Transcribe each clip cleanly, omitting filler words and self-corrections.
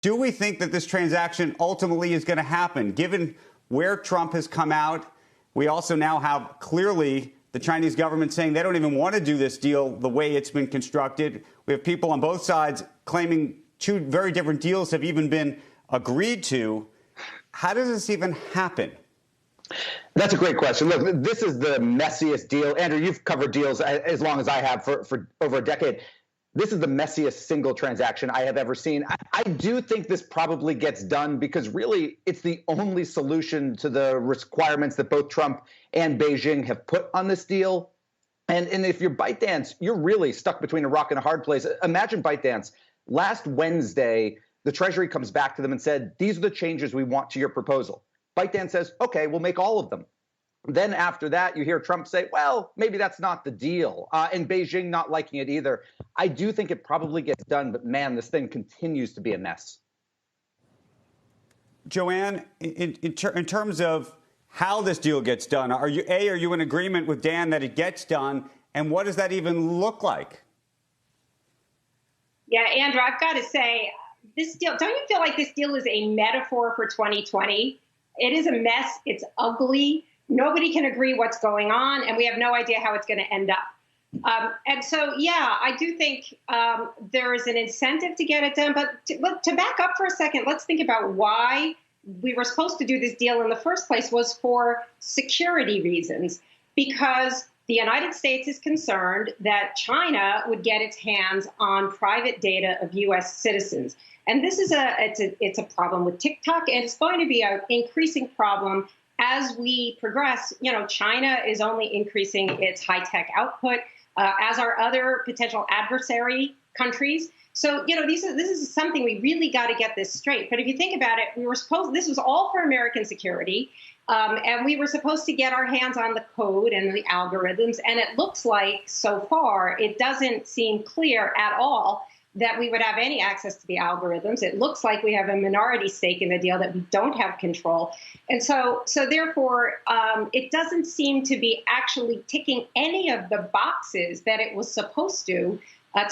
Do we think that this transaction ultimately is going to happen? Given where Trump has come out, we also now have clearly the Chinese government saying they don't even want to do this deal the way it's been constructed. We have people on both sides claiming two very different deals have even been agreed to. How does this even happen? That's a great question. Look, this is the messiest deal. Andrew, you've covered deals as long as I have for over a decade. This is the messiest single transaction I have ever seen. I do think this probably gets done because really it's the only solution to the requirements that both Trump and Beijing have put on this deal. And if you're ByteDance, you're really stuck between a rock and a hard place. Imagine ByteDance. Last Wednesday, the Treasury comes back to them and said, these are the changes we want to your proposal. ByteDance says, OK, we'll make all of them. Then after that, you hear Trump say, well, maybe that's not the deal, and Beijing not liking it either. I do think it probably gets done, but man, this thing continues to be a mess. Joanne, in terms of how this deal gets done, are you in agreement with Dan that it gets done, and what does that even look like? Yeah, Andrew, I've got to say, this deal, don't you feel like this deal is a metaphor for 2020? It is a mess. It's ugly. Nobody can agree what's going on, and we have no idea how it's going to end up. And so, yeah, I do think there is an incentive to get it done. But to back up for a second, let's think about why we were supposed to do this deal in the first place was for security reasons, because the United States is concerned that China would get its hands on private data of U.S. citizens. And this is it's a problem with TikTok, and it's going to be an increasing problem as we progress. You know, China is only increasing its high-tech output, as are other potential adversary countries. So, you know, this is something we really got to get this straight. But if you think about it, this was all for American security, and we were supposed to get our hands on the code and the algorithms. And it looks like so far it doesn't seem clear at all that we would have any access to the algorithms. It looks like we have a minority stake in the deal, that we don't have control. And so therefore, it doesn't seem to be actually ticking any of the boxes that it was supposed to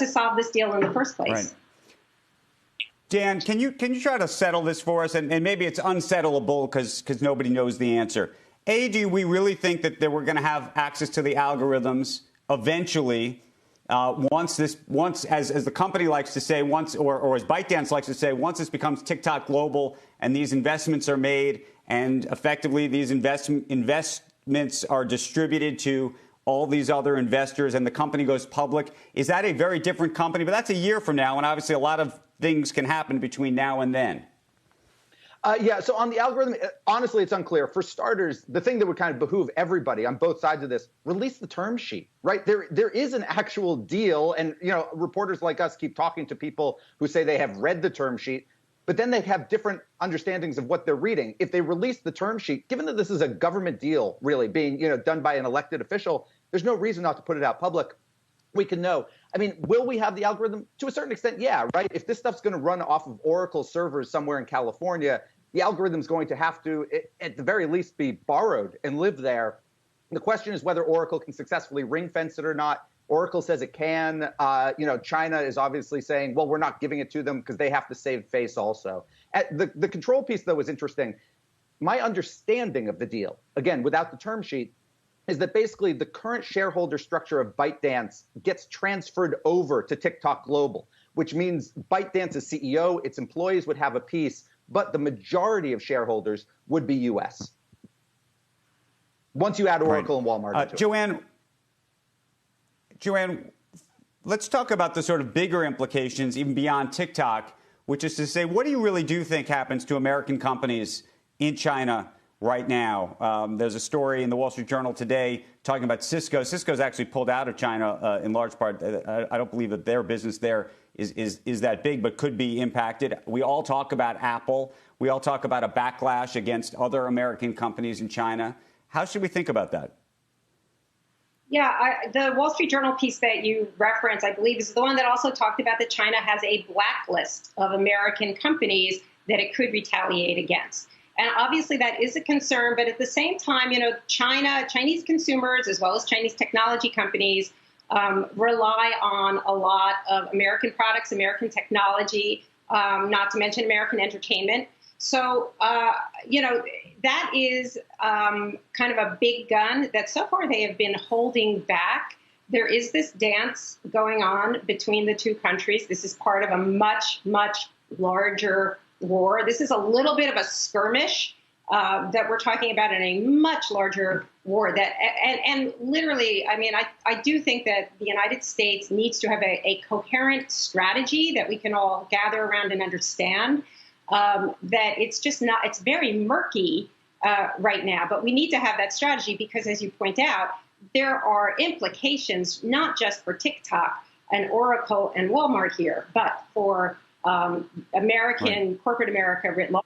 solve this deal in the first place. Right. Dan, can you try to settle this for us? And maybe it's unsettlable because nobody knows the answer. Do we really think that we're going to have access to the algorithms eventually? Once, as the company likes to say, or as ByteDance likes to say, once this becomes TikTok global and these investments are made and effectively these investments are distributed to all these other investors and the company goes public, is that a very different company? But that's a year from now, and obviously a lot of things can happen between now and then. Yeah, so on the algorithm, honestly, it's unclear. For starters, the thing that would kind of behoove everybody on both sides of this, release the term sheet, right? There is an actual deal, and you know, reporters like us keep talking to people who say they have read the term sheet, but then they have different understandings of what they're reading. If they release the term sheet, given that this is a government deal, really being done by an elected official, there's no reason not to put it out public. We can know. I mean, will we have the algorithm? To a certain extent, yeah, right? If this stuff's going to run off of Oracle servers somewhere in California, the algorithm's going to have to, at the very least, be borrowed and live there. The question is whether Oracle can successfully ring-fence it or not. Oracle says it can. China is obviously saying, well, we're not giving it to them because they have to save face also. The control piece, though, is interesting. My understanding of the deal, again, without the term sheet, is that basically the current shareholder structure of ByteDance gets transferred over to TikTok Global, which means ByteDance's CEO, its employees would have a piece, but the majority of shareholders would be U.S. once you add Oracle and Walmart into it. Joanne, let's talk about the sort of bigger implications even beyond TikTok, which is to say, what do you really do think happens to American companies in China right now? There's a story in the Wall Street Journal today talking about Cisco. Cisco's actually pulled out of China in large part. I don't believe that their business there is that big, but could be impacted. We all talk about Apple. We all talk about a backlash against other American companies in China. How should we think about that? Yeah, the Wall Street Journal piece that you referenced, I believe, is the one that also talked about that China has a blacklist of American companies that it could retaliate against. And obviously that is a concern, but at the same time, Chinese consumers as well as Chinese technology companies rely on a lot of American products, American technology. not to mention American entertainment. So, that is kind of a big gun that so far they have been holding back. There is this dance going on between the two countries. This is part of a much, much larger war. This is a little bit of a skirmish that we're talking about in a much larger war. And literally, I mean, I do think that the United States needs to have a coherent strategy that we can all gather around and understand. That it's just not, it's very murky right now, but we need to have that strategy because, as you point out, there are implications not just for TikTok and Oracle and Walmart here, but for American corporate America writ large.